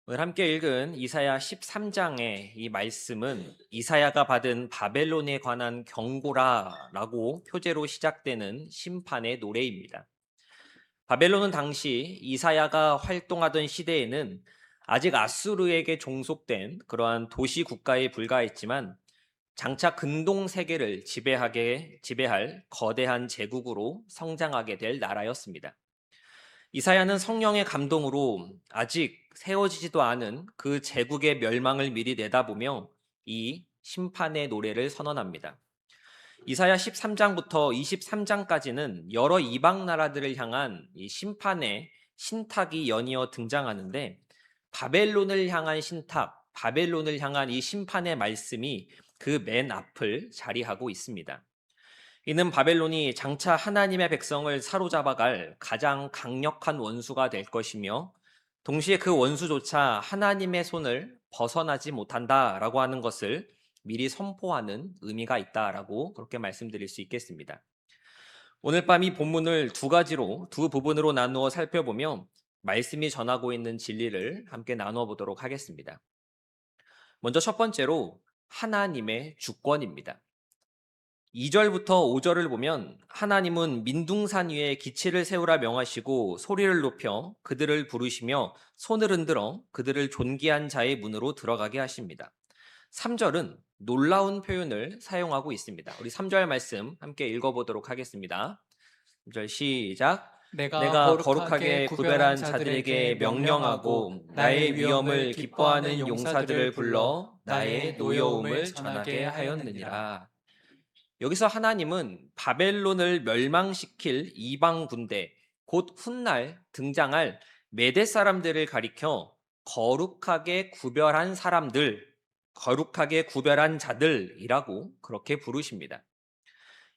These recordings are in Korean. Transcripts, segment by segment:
오늘 함께 읽은 이사야 13장의 이 말씀은 이사야가 받은 바벨론에 관한 경고라라고 표제로 시작되는 심판의 노래입니다. 바벨론은 당시 이사야가 활동하던 시대에는 아직 아수르에게 종속된 그러한 도시 국가에 불과했지만 장차 근동 세계를 지배할 거대한 제국으로 성장하게 될 나라였습니다. 이사야는 성령의 감동으로 아직 세워지지도 않은 그 제국의 멸망을 미리 내다보며 이 심판의 노래를 선언합니다. 이사야 13장부터 23장까지는 여러 이방 나라들을 향한 이 심판의 신탁이 연이어 등장하는데 바벨론을 향한 신탁, 바벨론을 향한 이 심판의 말씀이 그 맨 앞을 자리하고 있습니다. 이는 바벨론이 장차 하나님의 백성을 사로잡아갈 가장 강력한 원수가 될 것이며 동시에 그 원수조차 하나님의 손을 벗어나지 못한다라고 하는 것을 미리 선포하는 의미가 있다라고 그렇게 말씀드릴 수 있겠습니다. 오늘 밤 이 본문을 두 부분으로 나누어 살펴보며 말씀이 전하고 있는 진리를 함께 나누어 보도록 하겠습니다. 먼저 첫 번째로 하나님의 주권입니다. 2절부터 5절을 보면 하나님은 민둥산 위에 기치를 세우라 명하시고 소리를 높여 그들을 부르시며 손을 흔들어 그들을 존귀한 자의 문으로 들어가게 하십니다. 3절은 놀라운 표현을 사용하고 있습니다. 우리 3절 말씀 함께 읽어보도록 하겠습니다. 3절 시작. 내가 내가 거룩하게 거룩하게 구별한 구별한 자들에게 자들에게 명령하고 명령하고 나의 나의 위엄을 위엄을 기뻐하는 기뻐하는 용사들을 용사들을 불러 불러 나의 나의 노여움을 노여움을 전하게 전하게 하였느니라. 하였느니라. 여기서 하나님은 바벨론을 멸망시킬 이방 군대, 곧 훗날 등장할 메대 사람들을 가리켜 거룩하게 구별한 사람들, 거룩하게 구별한 자들이라고 그렇게 부르십니다.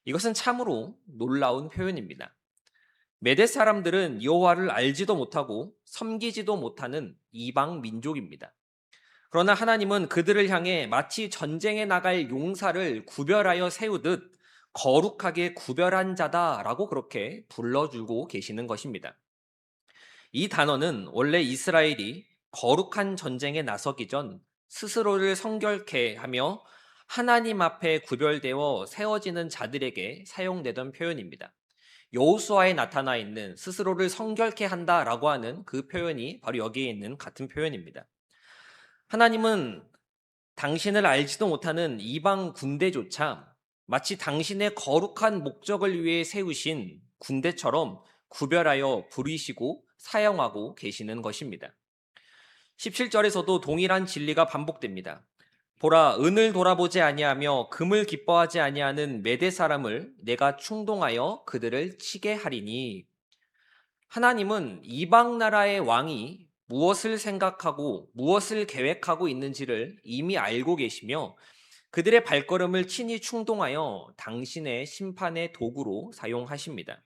이것은 참으로 놀라운 표현입니다. 메대 사람들은 여호와를 알지도 못하고 섬기지도 못하는 이방 민족입니다. 그러나 하나님은 그들을 향해 마치 전쟁에 나갈 용사를 구별하여 세우듯 거룩하게 구별한 자다라고 그렇게 불러주고 계시는 것입니다. 이 단어는 원래 이스라엘이 거룩한 전쟁에 나서기 전 스스로를 성결케 하며 하나님 앞에 구별되어 세워지는 자들에게 사용되던 표현입니다. 여호수아에 나타나 있는 스스로를 성결케 한다라고 하는 그 표현이 바로 여기에 있는 같은 표현입니다. 하나님은 당신을 알지도 못하는 이방 군대조차 마치 당신의 거룩한 목적을 위해 세우신 군대처럼 구별하여 부리시고 사용하고 계시는 것입니다. 17절에서도 동일한 진리가 반복됩니다. 보라, 은을 돌아보지 아니하며 금을 기뻐하지 아니하는 메대 사람을 내가 충동하여 그들을 치게 하리니. 하나님은 이방 나라의 왕이 무엇을 생각하고 무엇을 계획하고 있는지를 이미 알고 계시며 그들의 발걸음을 친히 충동하여 당신의 심판의 도구로 사용하십니다.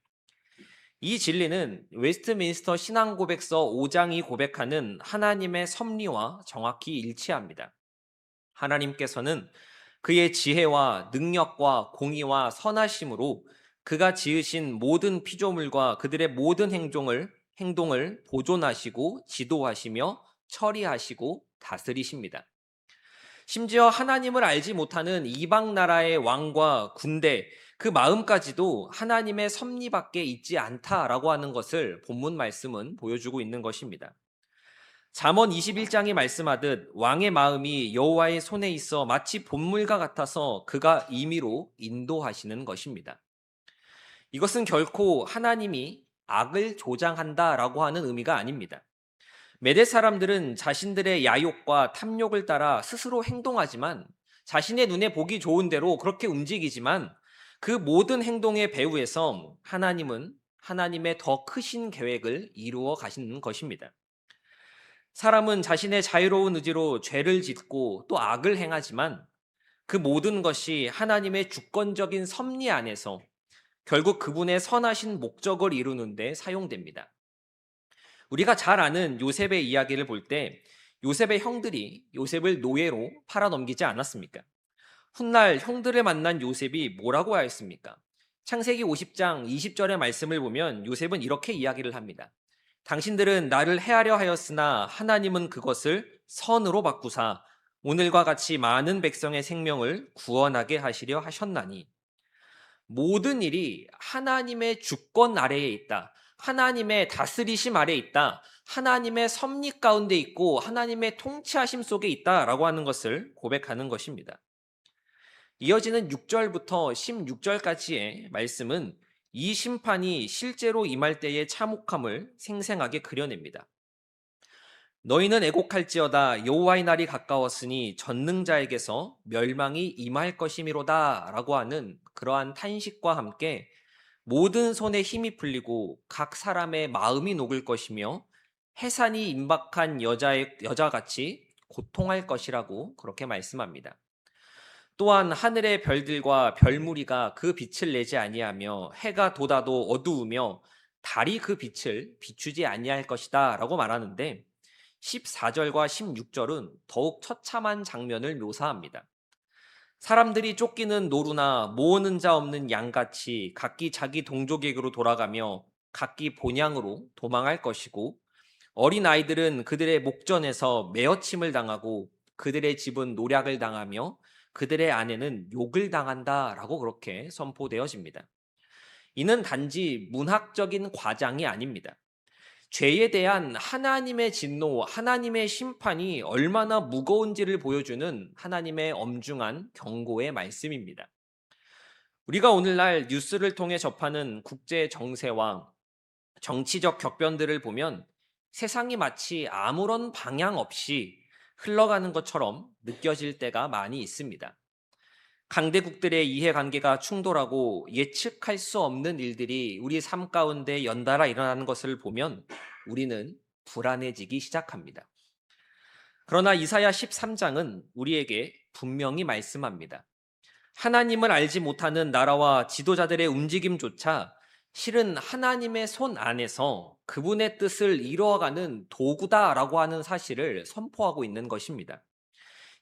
이 진리는 웨스트민스터 신앙고백서 5장이 고백하는 하나님의 섭리와 정확히 일치합니다. 하나님께서는 그의 지혜와 능력과 공의와 선하심으로 그가 지으신 모든 피조물과 그들의 모든 행동을 보존하시고 지도하시며 처리하시고 다스리십니다. 심지어 하나님을 알지 못하는 이방 나라의 왕과 군대, 그 마음까지도 하나님의 섭리밖에 있지 않다라고 하는 것을 본문 말씀은 보여주고 있는 것입니다. 잠언 21장이 말씀하듯 왕의 마음이 여호와의 손에 있어 마치 본물과 같아서 그가 임의로 인도하시는 것입니다. 이것은 결코 하나님이 악을 조장한다라고 하는 의미가 아닙니다. 메대 사람들은 자신들의 야욕과 탐욕을 따라 스스로 행동하지만 자신의 눈에 보기 좋은 대로 그렇게 움직이지만 그 모든 행동의 배후에서 하나님은 하나님의 더 크신 계획을 이루어 가시는 것입니다. 사람은 자신의 자유로운 의지로 죄를 짓고 또 악을 행하지만 그 모든 것이 하나님의 주권적인 섭리 안에서 결국 그분의 선하신 목적을 이루는 데 사용됩니다. 우리가 잘 아는 요셉의 이야기를 볼 때 요셉의 형들이 요셉을 노예로 팔아넘기지 않았습니까? 훗날 형들을 만난 요셉이 뭐라고 하였습니까? 창세기 50장 20절의 말씀을 보면 요셉은 이렇게 이야기를 합니다. 당신들은 나를 해하려 하였으나 하나님은 그것을 선으로 바꾸사 오늘과 같이 많은 백성의 생명을 구원하게 하시려 하셨나니 모든 일이 하나님의 주권 아래에 있다. 하나님의 다스리심 아래에 있다. 하나님의 섭리 가운데 있고 하나님의 통치하심 속에 있다라고 하는 것을 고백하는 것입니다. 이어지는 6절부터 16절까지의 말씀은 이 심판이 실제로 임할 때의 참혹함을 생생하게 그려냅니다. 너희는 애곡할지어다 여호와의 날이 가까웠으니 전능자에게서 멸망이 임할 것이미로다 라고 하는 그러한 탄식과 함께 모든 손에 힘이 풀리고 각 사람의 마음이 녹을 것이며 해산이 임박한 여자같이 고통할 것이라고 그렇게 말씀합니다. 또한 하늘의 별들과 별무리가 그 빛을 내지 아니하며 해가 돋아도 어두우며 달이 그 빛을 비추지 아니할 것이다 라고 말하는데 14절과 16절은 더욱 처참한 장면을 묘사합니다. 사람들이 쫓기는 노루나 모으는 자 없는 양같이 각기 자기 동족에게로 돌아가며 각기 본향으로 도망할 것이고 어린 아이들은 그들의 목전에서 매어침을 당하고 그들의 집은 노략을 당하며 그들의 아내는 욕을 당한다라고 그렇게 선포되어집니다. 이는 단지 문학적인 과장이 아닙니다. 죄에 대한 하나님의 진노, 하나님의 심판이 얼마나 무거운지를 보여주는 하나님의 엄중한 경고의 말씀입니다. 우리가 오늘날 뉴스를 통해 접하는 국제 정세와 정치적 격변들을 보면 세상이 마치 아무런 방향 없이 흘러가는 것처럼 느껴질 때가 많이 있습니다. 강대국들의 이해관계가 충돌하고 예측할 수 없는 일들이 우리 삶 가운데 연달아 일어나는 것을 보면 우리는 불안해지기 시작합니다. 그러나 이사야 13장은 우리에게 분명히 말씀합니다. 하나님을 알지 못하는 나라와 지도자들의 움직임조차 실은 하나님의 손 안에서 그분의 뜻을 이루어가는 도구다라고 하는 사실을 선포하고 있는 것입니다.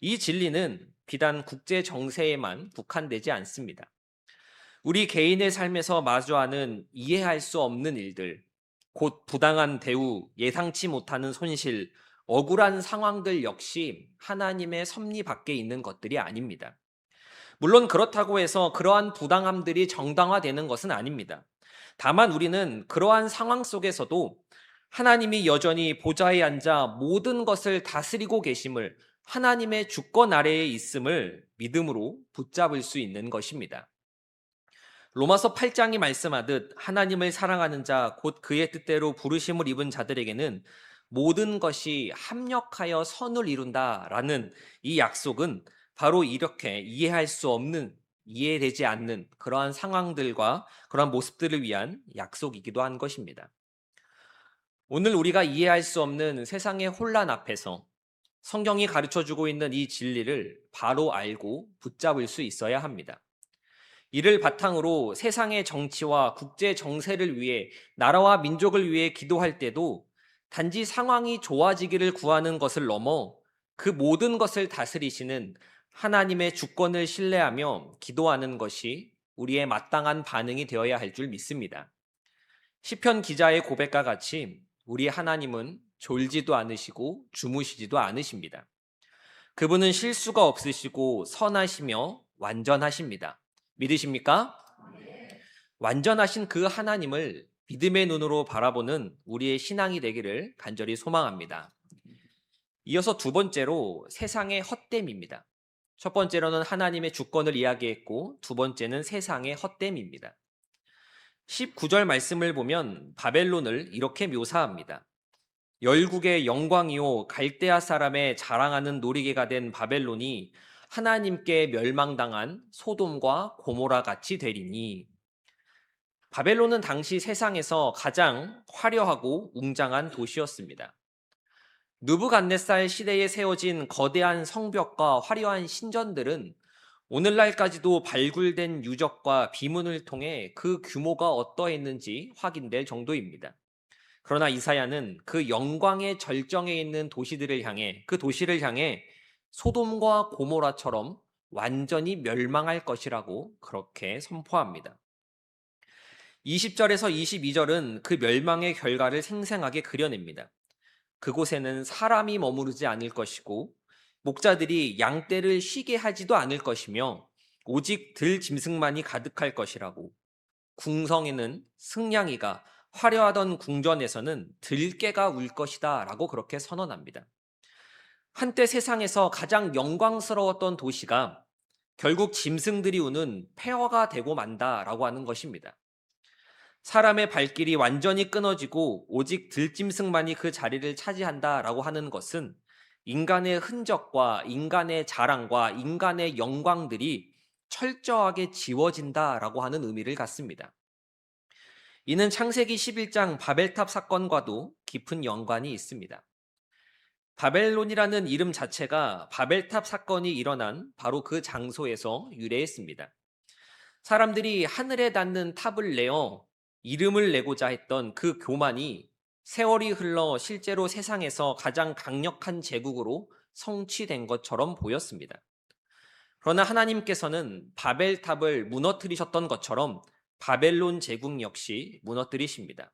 이 진리는 비단 국제 정세에만 국한되지 않습니다. 우리 개인의 삶에서 마주하는 이해할 수 없는 일들, 곧 부당한 대우, 예상치 못하는 손실, 억울한 상황들 역시 하나님의 섭리 밖에 있는 것들이 아닙니다. 물론 그렇다고 해서 그러한 부당함들이 정당화되는 것은 아닙니다. 다만 우리는 그러한 상황 속에서도 하나님이 여전히 보좌에 앉아 모든 것을 다스리고 계심을, 하나님의 주권 아래에 있음을 믿음으로 붙잡을 수 있는 것입니다. 로마서 8장이 말씀하듯 하나님을 사랑하는 자, 곧 그의 뜻대로 부르심을 입은 자들에게는 모든 것이 합력하여 선을 이룬다라는 이 약속은 바로 이렇게 이해할 수 없는, 이해되지 않는 그러한 상황들과 그러한 모습들을 위한 약속이기도 한 것입니다. 오늘 우리가 이해할 수 없는 세상의 혼란 앞에서 성경이 가르쳐주고 있는 이 진리를 바로 알고 붙잡을 수 있어야 합니다. 이를 바탕으로 세상의 정치와 국제 정세를 위해, 나라와 민족을 위해 기도할 때도 단지 상황이 좋아지기를 구하는 것을 넘어 그 모든 것을 다스리시는 하나님의 주권을 신뢰하며 기도하는 것이 우리의 마땅한 반응이 되어야 할 줄 믿습니다. 시편 기자의 고백과 같이 우리 하나님은 졸지도 않으시고 주무시지도 않으십니다. 그분은 실수가 없으시고 선하시며 완전하십니다. 믿으십니까? 완전하신 그 하나님을 믿음의 눈으로 바라보는 우리의 신앙이 되기를 간절히 소망합니다. 이어서 두 번째로 세상의 헛됨입니다. 첫 번째로는 하나님의 주권을 이야기했고 두 번째는 세상의 헛됨입니다. 19절 말씀을 보면 바벨론을 이렇게 묘사합니다. 열국의 영광이요 갈대아 사람의 자랑하는 놀이개가 된 바벨론이 하나님께 멸망당한 소돔과 고모라 같이 되리니. 바벨론은 당시 세상에서 가장 화려하고 웅장한 도시였습니다. 느부갓네살 시대에 세워진 거대한 성벽과 화려한 신전들은 오늘날까지도 발굴된 유적과 비문을 통해 그 규모가 어떠했는지 확인될 정도입니다. 그러나 이사야는 그 영광의 절정에 있는 도시들을 향해, 그 도시를 향해 소돔과 고모라처럼 완전히 멸망할 것이라고 그렇게 선포합니다. 20절에서 22절은 그 멸망의 결과를 생생하게 그려냅니다. 그곳에는 사람이 머무르지 않을 것이고 목자들이 양떼를 쉬게 하지도 않을 것이며 오직 들 짐승만이 가득할 것이라고, 궁성에는 승냥이가, 화려하던 궁전에서는 들깨가 울 것이다 라고 그렇게 선언합니다. 한때 세상에서 가장 영광스러웠던 도시가 결국 짐승들이 우는 폐허가 되고 만다라고 하는 것입니다. 사람의 발길이 완전히 끊어지고 오직 들짐승만이 그 자리를 차지한다라고 하는 것은 인간의 흔적과 인간의 자랑과 인간의 영광들이 철저하게 지워진다라고 하는 의미를 갖습니다. 이는 창세기 11장 바벨탑 사건과도 깊은 연관이 있습니다. 바벨론이라는 이름 자체가 바벨탑 사건이 일어난 바로 그 장소에서 유래했습니다. 사람들이 하늘에 닿는 탑을 내어 이름을 내고자 했던 그 교만이 세월이 흘러 실제로 세상에서 가장 강력한 제국으로 성취된 것처럼 보였습니다. 그러나 하나님께서는 바벨탑을 무너뜨리셨던 것처럼 바벨론 제국 역시 무너뜨리십니다.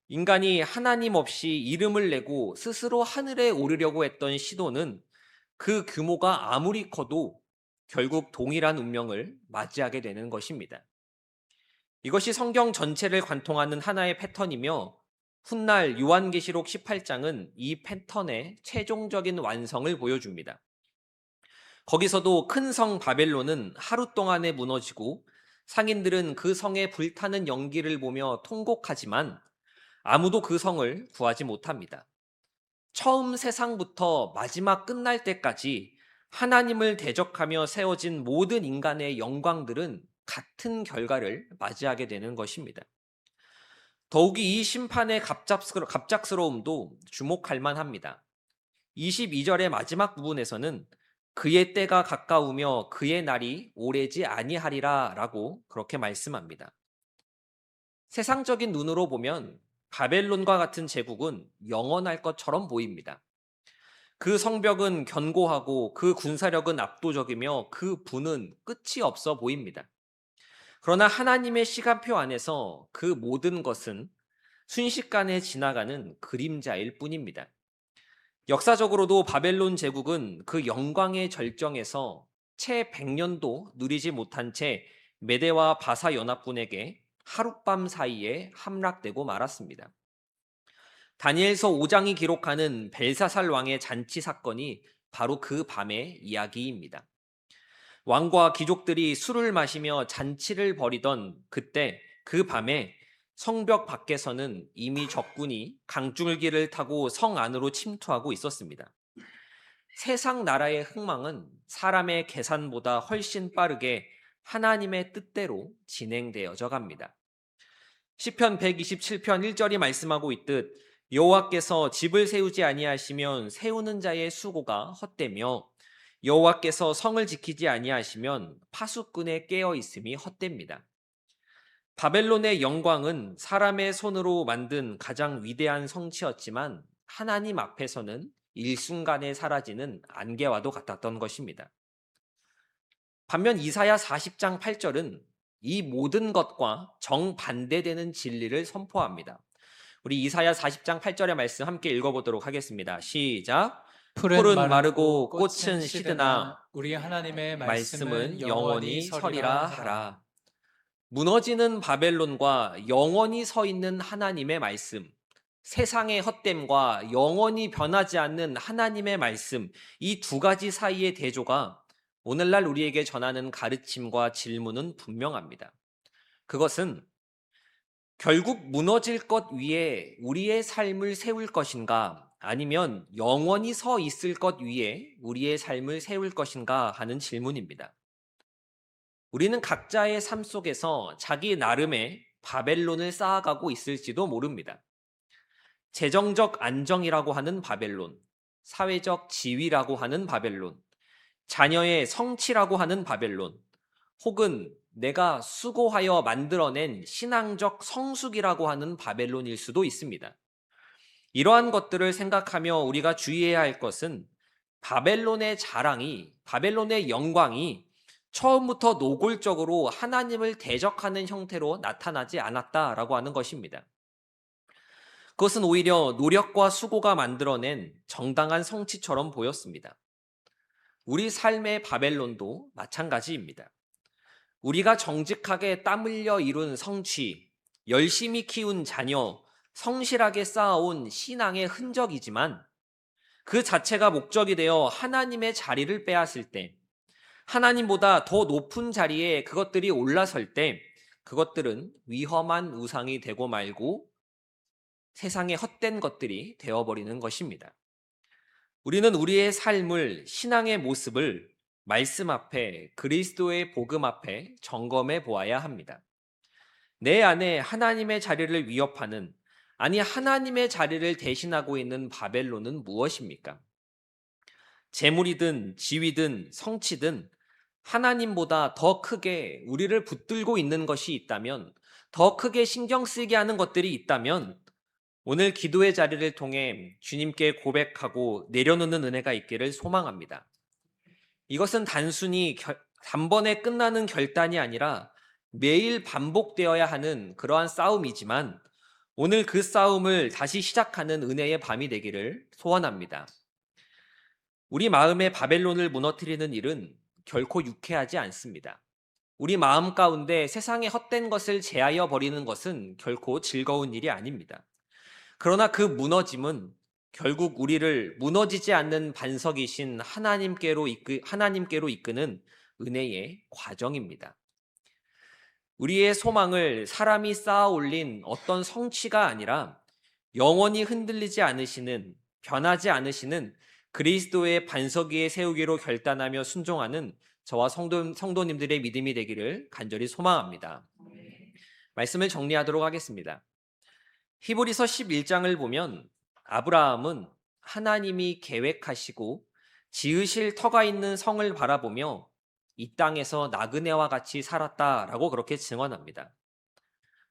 인간이 하나님 없이 이름을 내고 스스로 하늘에 오르려고 했던 시도는 그 규모가 아무리 커도 결국 동일한 운명을 맞이하게 되는 것입니다. 이것이 성경 전체를 관통하는 하나의 패턴이며 훗날 요한계시록 18장은 이 패턴의 최종적인 완성을 보여줍니다. 거기서도 큰 성 바벨론은 하루 동안에 무너지고 상인들은 그 성의 불타는 연기를 보며 통곡하지만 아무도 그 성을 구하지 못합니다. 처음 세상부터 마지막 끝날 때까지 하나님을 대적하며 세워진 모든 인간의 영광들은 같은 결과를 맞이하게 되는 것입니다. 더욱이 이 심판의 갑작스러움도 주목할 만합니다. 22절의 마지막 부분에서는 그의 때가 가까우며 그의 날이 오래지 아니하리라 라고 그렇게 말씀합니다. 세상적인 눈으로 보면 바벨론과 같은 제국은 영원할 것처럼 보입니다. 그 성벽은 견고하고 그 군사력은 압도적이며 그 부는 끝이 없어 보입니다. 그러나 하나님의 시간표 안에서 그 모든 것은 순식간에 지나가는 그림자일 뿐입니다. 역사적으로도 바벨론 제국은 그 영광의 절정에서 채 100년도 누리지 못한 채 메대와 바사 연합군에게 하룻밤 사이에 함락되고 말았습니다. 다니엘서 5장이 기록하는 벨사살 왕의 잔치 사건이 바로 그 밤의 이야기입니다. 왕과 귀족들이 술을 마시며 잔치를 벌이던 그때 그 밤에 성벽 밖에서는 이미 적군이 강줄기를 타고 성 안으로 침투하고 있었습니다. 세상 나라의 흥망은 사람의 계산보다 훨씬 빠르게 하나님의 뜻대로 진행되어져 갑니다. 시편 127편 1절이 말씀하고 있듯 여호와께서 집을 세우지 아니하시면 세우는 자의 수고가 헛되며 여호와께서 성을 지키지 아니하시면 파수꾼의 깨어 있음이 헛됩니다. 바벨론의 영광은 사람의 손으로 만든 가장 위대한 성취였지만 하나님 앞에서는 일순간에 사라지는 안개와도 같았던 것입니다. 반면 이사야 40장 8절은 이 모든 것과 정반대되는 진리를 선포합니다. 우리 이사야 40장 8절의 말씀 함께 읽어보도록 하겠습니다. 시작. 풀은 마르고 꽃은 시드나 우리 하나님의 말씀은 영원히 서리라 하라. 무너지는 바벨론과 영원히 서 있는 하나님의 말씀, 세상의 헛됨과 영원히 변하지 않는 하나님의 말씀, 이 두 가지 사이의 대조가 오늘날 우리에게 전하는 가르침과 질문은 분명합니다. 그것은 결국 무너질 것 위에 우리의 삶을 세울 것인가, 아니면 영원히 서 있을 것 위에 우리의 삶을 세울 것인가 하는 질문입니다. 우리는 각자의 삶 속에서 자기 나름의 바벨론을 쌓아가고 있을지도 모릅니다. 재정적 안정이라고 하는 바벨론, 사회적 지위라고 하는 바벨론, 자녀의 성취라고 하는 바벨론, 혹은 내가 수고하여 만들어낸 신앙적 성숙이라고 하는 바벨론일 수도 있습니다. 이러한 것들을 생각하며 우리가 주의해야 할 것은 바벨론의 자랑이, 바벨론의 영광이 처음부터 노골적으로 하나님을 대적하는 형태로 나타나지 않았다라고 하는 것입니다. 그것은 오히려 노력과 수고가 만들어낸 정당한 성취처럼 보였습니다. 우리 삶의 바벨론도 마찬가지입니다. 우리가 정직하게 땀 흘려 이룬 성취, 열심히 키운 자녀, 성실하게 쌓아온 신앙의 흔적이지만 그 자체가 목적이 되어 하나님의 자리를 빼앗을 때, 하나님보다 더 높은 자리에 그것들이 올라설 때 그것들은 위험한 우상이 되고 말고 세상의 헛된 것들이 되어버리는 것입니다. 우리는 우리의 삶을, 신앙의 모습을 말씀 앞에, 그리스도의 복음 앞에 점검해 보아야 합니다. 내 안에 하나님의 자리를 위협하는, 아니 하나님의 자리를 대신하고 있는 바벨론은 무엇입니까? 재물이든 지위든 성취든 하나님보다 더 크게 우리를 붙들고 있는 것이 있다면, 더 크게 신경 쓰이게 하는 것들이 있다면 오늘 기도의 자리를 통해 주님께 고백하고 내려놓는 은혜가 있기를 소망합니다. 이것은 단순히 단번에 끝나는 결단이 아니라 매일 반복되어야 하는 그러한 싸움이지만 오늘 그 싸움을 다시 시작하는 은혜의 밤이 되기를 소원합니다. 우리 마음의 바벨론을 무너뜨리는 일은 결코 유쾌하지 않습니다. 우리 마음 가운데 세상의 헛된 것을 제하여 버리는 것은 결코 즐거운 일이 아닙니다. 그러나 그 무너짐은 결국 우리를 무너지지 않는 반석이신 하나님께로 이끄는 은혜의 과정입니다. 우리의 소망을 사람이 쌓아 올린 어떤 성취가 아니라 영원히 흔들리지 않으시는, 변하지 않으시는 그리스도의 반석 위에 세우기로 결단하며 순종하는 저와 성도님들의 믿음이 되기를 간절히 소망합니다. 말씀을 정리하도록 하겠습니다. 히브리서 11장을 보면 아브라함은 하나님이 계획하시고 지으실 터가 있는 성을 바라보며 이 땅에서 나그네와 같이 살았다라고 그렇게 증언합니다.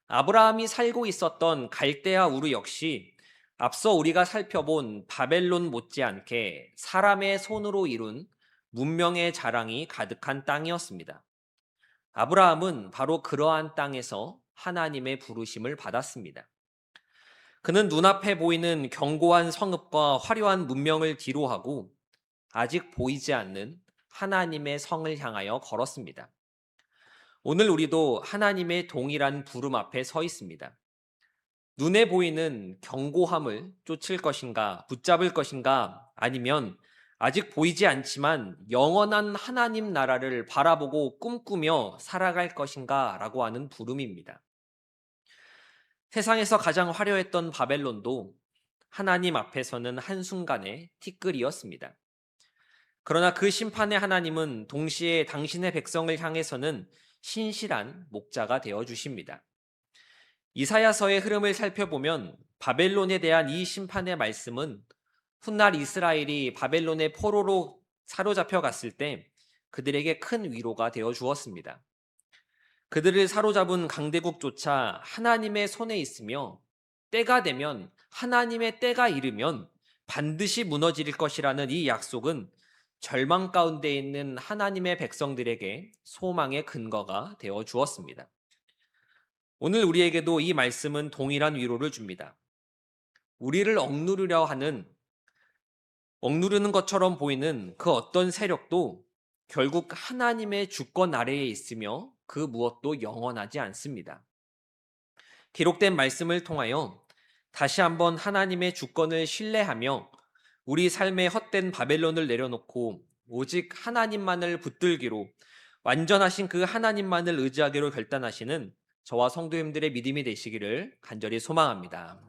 아브라함이 살고 있었던 갈대아 우르 역시 앞서 우리가 살펴본 바벨론 못지않게 사람의 손으로 이룬 문명의 자랑이 가득한 땅이었습니다. 아브라함은 바로 그러한 땅에서 하나님의 부르심을 받았습니다. 그는 눈앞에 보이는 견고한 성읍과 화려한 문명을 뒤로하고 아직 보이지 않는 하나님의 성을 향하여 걸었습니다. 오늘 우리도 하나님의 동일한 부름 앞에 서 있습니다. 눈에 보이는 견고함을 쫓을 것인가, 붙잡을 것인가, 아니면 아직 보이지 않지만 영원한 하나님 나라를 바라보고 꿈꾸며 살아갈 것인가 라고 하는 부름입니다. 세상에서 가장 화려했던 바벨론도 하나님 앞에서는 한순간의 티끌이었습니다. 그러나 그 심판의 하나님은 동시에 당신의 백성을 향해서는 신실한 목자가 되어 주십니다. 이사야서의 흐름을 살펴보면 바벨론에 대한 이 심판의 말씀은 훗날 이스라엘이 바벨론의 포로로 사로잡혀 갔을 때 그들에게 큰 위로가 되어 주었습니다. 그들을 사로잡은 강대국조차 하나님의 손에 있으며 때가 되면, 하나님의 때가 이르면 반드시 무너질 것이라는 이 약속은 절망 가운데 있는 하나님의 백성들에게 소망의 근거가 되어 주었습니다. 오늘 우리에게도 이 말씀은 동일한 위로를 줍니다. 우리를 억누르는 것처럼 보이는 그 어떤 세력도 결국 하나님의 주권 아래에 있으며 그 무엇도 영원하지 않습니다. 기록된 말씀을 통하여 다시 한번 하나님의 주권을 신뢰하며 우리 삶의 헛된 바벨론을 내려놓고 오직 하나님만을 붙들기로, 완전하신 그 하나님만을 의지하기로 결단하시는 저와 성도님들의 믿음이 되시기를 간절히 소망합니다.